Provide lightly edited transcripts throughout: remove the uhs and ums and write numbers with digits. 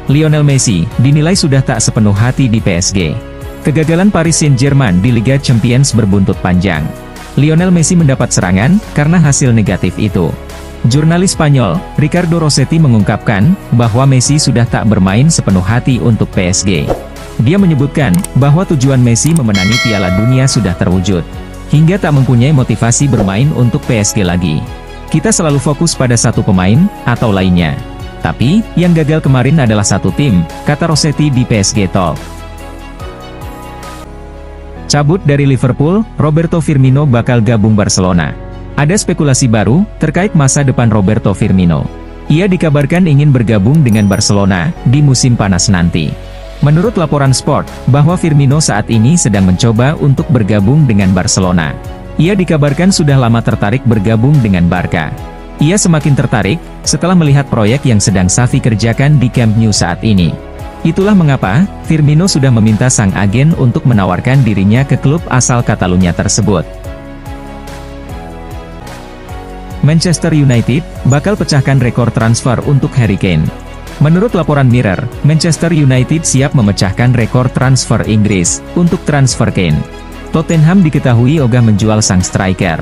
Lionel Messi, dinilai sudah tak sepenuh hati di PSG. Kegagalan Paris Saint-Germain di Liga Champions berbuntut panjang. Lionel Messi mendapat serangan, karena hasil negatif itu. Jurnalis Spanyol, Ricardo Rossetti mengungkapkan, bahwa Messi sudah tak bermain sepenuh hati untuk PSG. Dia menyebutkan, bahwa tujuan Messi memenangi Piala Dunia sudah terwujud. Hingga tak mempunyai motivasi bermain untuk PSG lagi. Kita selalu fokus pada satu pemain, atau lainnya. Tapi, yang gagal kemarin adalah satu tim, kata Rossetti di PSG Talk. Cabut dari Liverpool, Roberto Firmino bakal gabung Barcelona. Ada spekulasi baru, terkait masa depan Roberto Firmino. Ia dikabarkan ingin bergabung dengan Barcelona, di musim panas nanti. Menurut laporan Sport, bahwa Firmino saat ini sedang mencoba untuk bergabung dengan Barcelona. Ia dikabarkan sudah lama tertarik bergabung dengan Barca. Ia semakin tertarik, setelah melihat proyek yang sedang Xavi kerjakan di Camp Nou saat ini. Itulah mengapa, Firmino sudah meminta sang agen untuk menawarkan dirinya ke klub asal Catalunya tersebut. Manchester United, bakal pecahkan rekor transfer untuk Harry Kane. Menurut laporan Mirror, Manchester United siap memecahkan rekor transfer Inggris, untuk transfer Kane. Tottenham diketahui ogah menjual sang striker.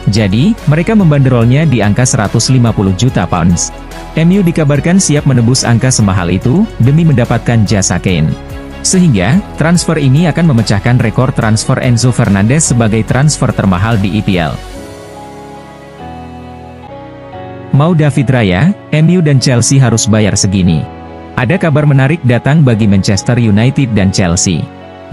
Jadi, mereka membanderolnya di angka 150 juta pounds. MU dikabarkan siap menebus angka semahal itu, demi mendapatkan jasa Kane. Sehingga, transfer ini akan memecahkan rekor transfer Enzo Fernandez sebagai transfer termahal di EPL. Mau David Raya, MU dan Chelsea harus bayar segini. Ada kabar menarik datang bagi Manchester United dan Chelsea.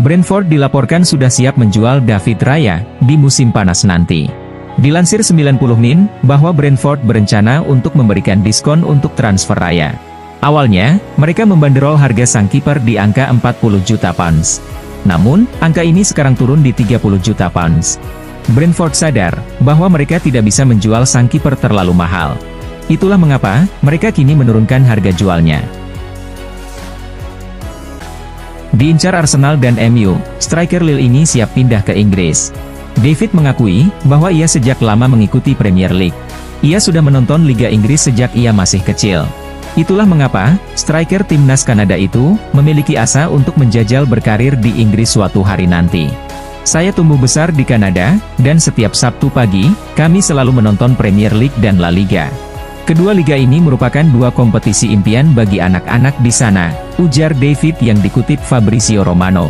Brentford dilaporkan sudah siap menjual David Raya, di musim panas nanti. Dilansir 90 Min, bahwa Brentford berencana untuk memberikan diskon untuk transfer Raya. Awalnya, mereka membanderol harga sang kiper di angka 40 juta pounds. Namun, angka ini sekarang turun di 30 juta pounds. Brentford sadar, bahwa mereka tidak bisa menjual sang kiper terlalu mahal. Itulah mengapa, mereka kini menurunkan harga jualnya. Diincar Arsenal dan MU, striker Lille ini siap pindah ke Inggris. David mengakui, bahwa ia sejak lama mengikuti Premier League. Ia sudah menonton Liga Inggris sejak ia masih kecil. Itulah mengapa, striker timnas Kanada itu, memiliki asa untuk menjajal berkarir di Inggris suatu hari nanti. Saya tumbuh besar di Kanada, dan setiap Sabtu pagi, kami selalu menonton Premier League dan La Liga. Kedua liga ini merupakan dua kompetisi impian bagi anak-anak di sana, ujar David yang dikutip Fabrizio Romano.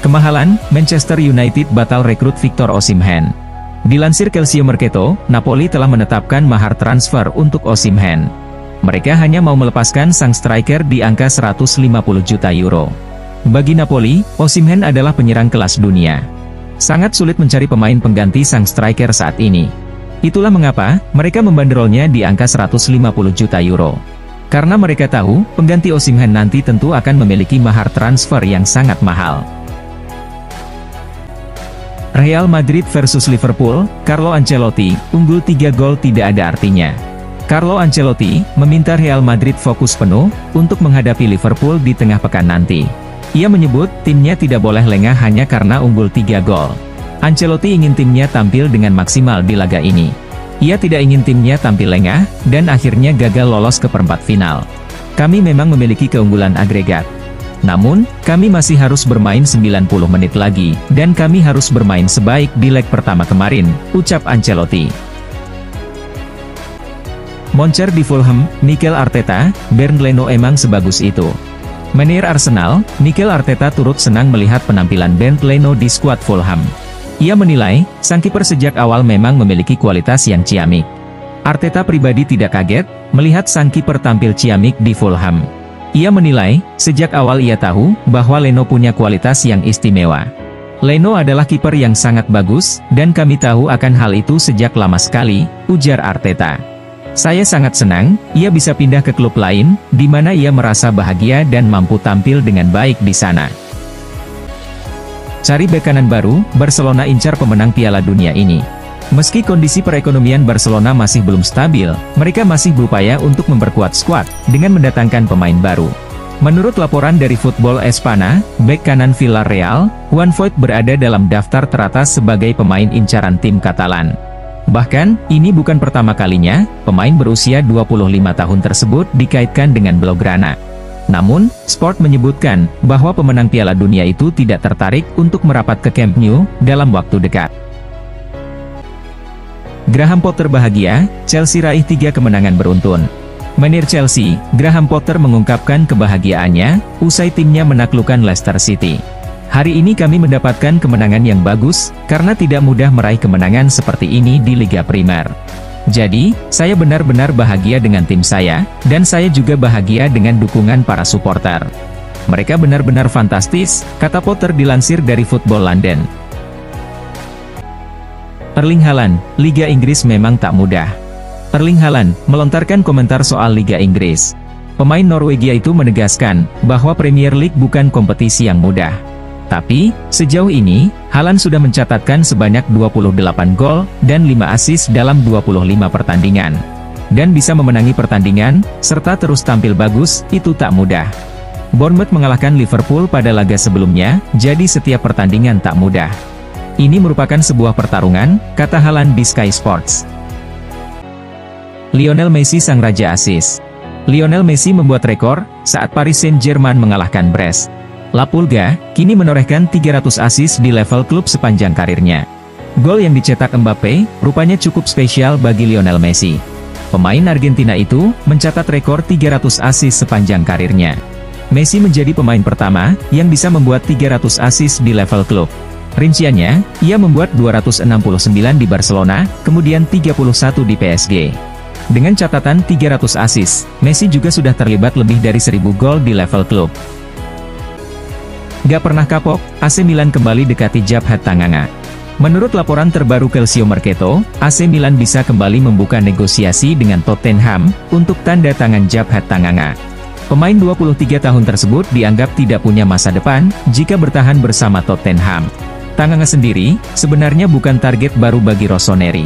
Kemahalan, Manchester United batal rekrut Victor Osimhen. Dilansir Calcio Mercato, Napoli telah menetapkan mahar transfer untuk Osimhen. Mereka hanya mau melepaskan sang striker di angka 150 juta euro. Bagi Napoli, Osimhen adalah penyerang kelas dunia. Sangat sulit mencari pemain pengganti sang striker saat ini. Itulah mengapa, mereka membanderolnya di angka 150 juta euro. Karena mereka tahu, pengganti Osimhen nanti tentu akan memiliki mahar transfer yang sangat mahal. Real Madrid versus Liverpool, Carlo Ancelotti, unggul 3 gol tidak ada artinya. Carlo Ancelotti, meminta Real Madrid fokus penuh, untuk menghadapi Liverpool di tengah pekan nanti. Ia menyebut, timnya tidak boleh lengah hanya karena unggul 3 gol. Ancelotti ingin timnya tampil dengan maksimal di laga ini. Ia tidak ingin timnya tampil lengah, dan akhirnya gagal lolos ke perempat final. Kami memang memiliki keunggulan agregat. Namun, kami masih harus bermain 90 menit lagi, dan kami harus bermain sebaik di leg pertama kemarin, ucap Ancelotti. Moncer di Fulham, Mikel Arteta, Bernd Leno emang sebagus itu. Menir Arsenal, Mikel Arteta turut senang melihat penampilan Bernd Leno di skuad Fulham. Ia menilai, sang kiper sejak awal memang memiliki kualitas yang ciamik. Arteta pribadi tidak kaget, melihat sang kiper tampil ciamik di Fulham. Ia menilai, sejak awal ia tahu, bahwa Leno punya kualitas yang istimewa. Leno adalah kiper yang sangat bagus, dan kami tahu akan hal itu sejak lama sekali, ujar Arteta. Saya sangat senang, ia bisa pindah ke klub lain, di mana ia merasa bahagia dan mampu tampil dengan baik di sana. Cari bek kanan baru, Barcelona incar pemenang Piala Dunia ini. Meski kondisi perekonomian Barcelona masih belum stabil, mereka masih berupaya untuk memperkuat skuad, dengan mendatangkan pemain baru. Menurut laporan dari Football Espana, bek kanan Villarreal, Juan Foyth berada dalam daftar teratas sebagai pemain incaran tim Katalan. Bahkan, ini bukan pertama kalinya, pemain berusia 25 tahun tersebut dikaitkan dengan Blaugrana. Namun, Sport menyebutkan bahwa pemenang Piala Dunia itu tidak tertarik untuk merapat ke Camp Nou dalam waktu dekat. Graham Potter bahagia, Chelsea raih 3 kemenangan beruntun. Manajer Chelsea, Graham Potter mengungkapkan kebahagiaannya usai timnya menaklukkan Leicester City. Hari ini kami mendapatkan kemenangan yang bagus, karena tidak mudah meraih kemenangan seperti ini di Liga Primer. Jadi, saya benar-benar bahagia dengan tim saya, dan saya juga bahagia dengan dukungan para supporter. Mereka benar-benar fantastis, kata Potter dilansir dari Football London. Erling Haaland, Liga Inggris memang tak mudah. Erling Haaland melontarkan komentar soal Liga Inggris. Pemain Norwegia itu menegaskan bahwa Premier League bukan kompetisi yang mudah. Tapi, sejauh ini, Haaland sudah mencatatkan sebanyak 28 gol dan 5 assist dalam 25 pertandingan. Dan bisa memenangi pertandingan, serta terus tampil bagus, itu tak mudah. Bournemouth mengalahkan Liverpool pada laga sebelumnya, jadi setiap pertandingan tak mudah. Ini merupakan sebuah pertarungan, kata Haaland di Sky Sports. Lionel Messi sang raja assist. Lionel Messi membuat rekor saat Paris Saint-Germain mengalahkan Brest. La Pulga kini menorehkan 300 assist di level klub sepanjang karirnya. Gol yang dicetak Mbappe rupanya cukup spesial bagi Lionel Messi. Pemain Argentina itu mencatat rekor 300 assist sepanjang karirnya. Messi menjadi pemain pertama yang bisa membuat 300 assist di level klub. Rinciannya, ia membuat 269 di Barcelona, kemudian 31 di PSG. Dengan catatan 300 assist, Messi juga sudah terlibat lebih dari 1000 gol di level klub. Gak pernah kapok, AC Milan kembali dekati Jabhat Tanganga. Menurut laporan terbaru Calcio Mercato, AC Milan bisa kembali membuka negosiasi dengan Tottenham untuk tanda tangan Jabhat Tanganga. Pemain 23 tahun tersebut dianggap tidak punya masa depan jika bertahan bersama Tottenham. Tanganga sendiri sebenarnya bukan target baru bagi Rossoneri.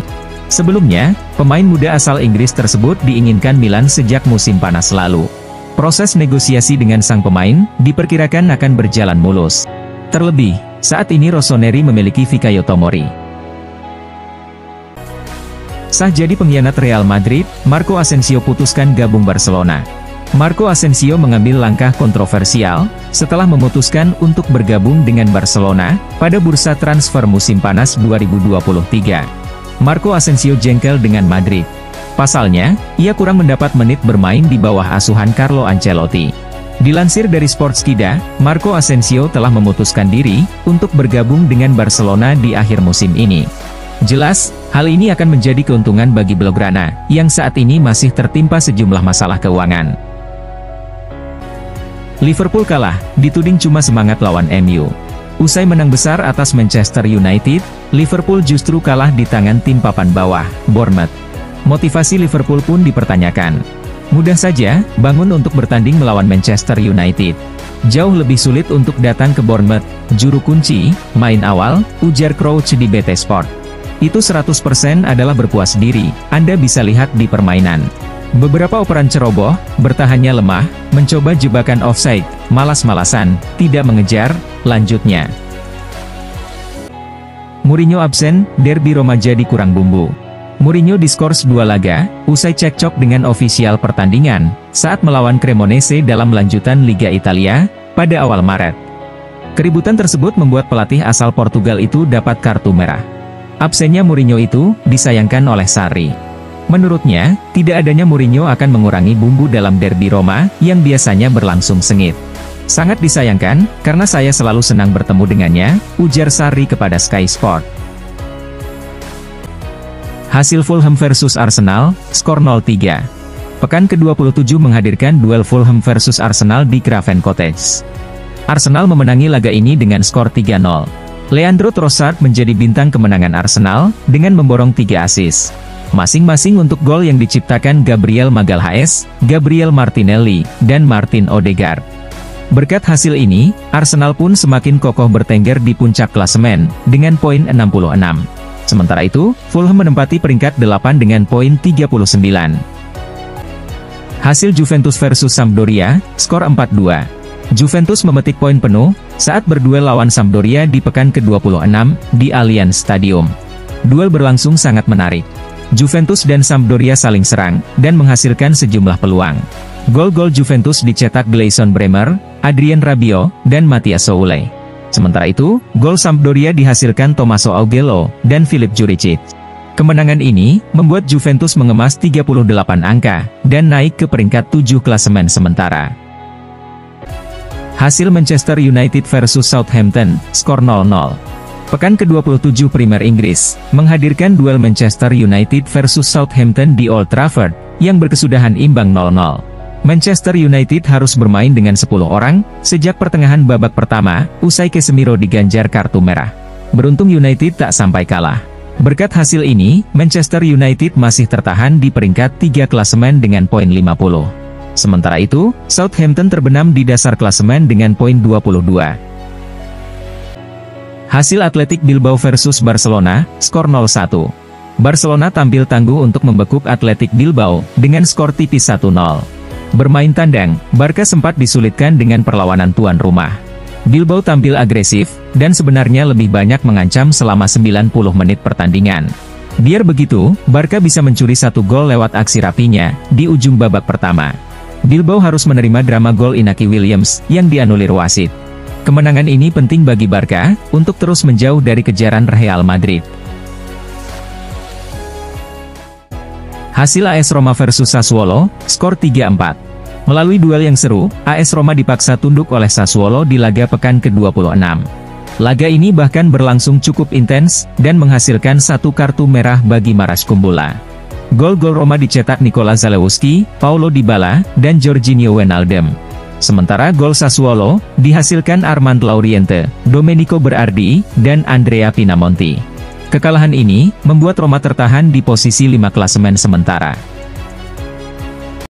Sebelumnya, pemain muda asal Inggris tersebut diinginkan Milan sejak musim panas lalu. Proses negosiasi dengan sang pemain diperkirakan akan berjalan mulus. Terlebih, saat ini Rossoneri memiliki Fikayo Tomori. Sah jadi pengkhianat Real Madrid, Marco Asensio putuskan gabung Barcelona. Marco Asensio mengambil langkah kontroversial setelah memutuskan untuk bergabung dengan Barcelona pada bursa transfer musim panas 2023. Marco Asensio jengkel dengan Madrid. Pasalnya, ia kurang mendapat menit bermain di bawah asuhan Carlo Ancelotti. Dilansir dari Sportskida, Marco Asensio telah memutuskan diri untuk bergabung dengan Barcelona di akhir musim ini. Jelas, hal ini akan menjadi keuntungan bagi Blaugrana, yang saat ini masih tertimpa sejumlah masalah keuangan. Liverpool kalah, dituding cuma semangat lawan MU. Usai menang besar atas Manchester United, Liverpool justru kalah di tangan tim papan bawah, Bournemouth. Motivasi Liverpool pun dipertanyakan. Mudah saja, bangun untuk bertanding melawan Manchester United. Jauh lebih sulit untuk datang ke Bournemouth, juru kunci, main awal, ujar Crouch di BT Sport. Itu 100% adalah berpuas diri, Anda bisa lihat di permainan. Beberapa operan ceroboh, bertahannya lemah, mencoba jebakan offside, malas-malasan, tidak mengejar, lanjutnya. Mourinho absen, derby Roma jadi kurang bumbu. Mourinho diskors 2 laga, usai cekcok dengan ofisial pertandingan, saat melawan Cremonese dalam lanjutan Liga Italia, pada awal Maret. Keributan tersebut membuat pelatih asal Portugal itu dapat kartu merah. Absennya Mourinho itu, disayangkan oleh Sarri. Menurutnya, tidak adanya Mourinho akan mengurangi bumbu dalam derby Roma, yang biasanya berlangsung sengit. Sangat disayangkan, karena saya selalu senang bertemu dengannya, ujar Sarri kepada Sky Sport. Hasil Fulham versus Arsenal, skor 0-3. Pekan ke-27 menghadirkan duel Fulham versus Arsenal di Craven Cottage. Arsenal memenangi laga ini dengan skor 3-0. Leandro Trossard menjadi bintang kemenangan Arsenal, dengan memborong 3 assist. Masing-masing untuk gol yang diciptakan Gabriel Magalhaes, Gabriel Martinelli, dan Martin Odegaard. Berkat hasil ini, Arsenal pun semakin kokoh bertengger di puncak klasemen, dengan poin 66. Sementara itu, Fulham menempati peringkat 8 dengan poin 39. Hasil Juventus versus Sampdoria, skor 4-2. Juventus memetik poin penuh, saat berduel lawan Sampdoria di pekan ke-26, di Allianz Stadium. Duel berlangsung sangat menarik. Juventus dan Sampdoria saling serang, dan menghasilkan sejumlah peluang. Gol-gol Juventus dicetak Gleison Bremer, Adrien Rabiot, dan Matias Soulé. Sementara itu, gol Sampdoria dihasilkan Tommaso Augello, dan Filip Juricic. Kemenangan ini, membuat Juventus mengemas 38 angka, dan naik ke peringkat 7 klasemen sementara. Hasil Manchester United versus Southampton, skor 0-0. Pekan ke-27 Premier Inggris, menghadirkan duel Manchester United versus Southampton di Old Trafford, yang berkesudahan imbang 0-0. Manchester United harus bermain dengan 10 orang, sejak pertengahan babak pertama, usai Casemiro diganjar kartu merah. Beruntung United tak sampai kalah. Berkat hasil ini, Manchester United masih tertahan di peringkat 3 klasemen dengan poin 50. Sementara itu, Southampton terbenam di dasar klasemen dengan poin 22. Hasil Athletic Bilbao versus Barcelona, skor 0-1. Barcelona tampil tangguh untuk membekuk Athletic Bilbao, dengan skor tipis 1-0. Bermain tandang, Barca sempat disulitkan dengan perlawanan tuan rumah. Bilbao tampil agresif, dan sebenarnya lebih banyak mengancam selama 90 menit pertandingan. Biar begitu, Barca bisa mencuri 1 gol lewat aksi Rafinha, di ujung babak pertama. Bilbao harus menerima drama gol Inaki Williams, yang dianulir wasit. Kemenangan ini penting bagi Barca, untuk terus menjauh dari kejaran Real Madrid. Hasil AS Roma versus Sassuolo, skor 3-4. Melalui duel yang seru, AS Roma dipaksa tunduk oleh Sassuolo di laga pekan ke-26. Laga ini bahkan berlangsung cukup intens, dan menghasilkan 1 kartu merah bagi Marash Kumbula. Gol-gol Roma dicetak Nikola Zalewski, Paulo Dybala, dan Jorginho Wijnaldum. Sementara gol Sassuolo, dihasilkan Armand Lauriente, Domenico Berardi, dan Andrea Pinamonti. Kekalahan ini, membuat Roma tertahan di posisi 5 klasemen sementara.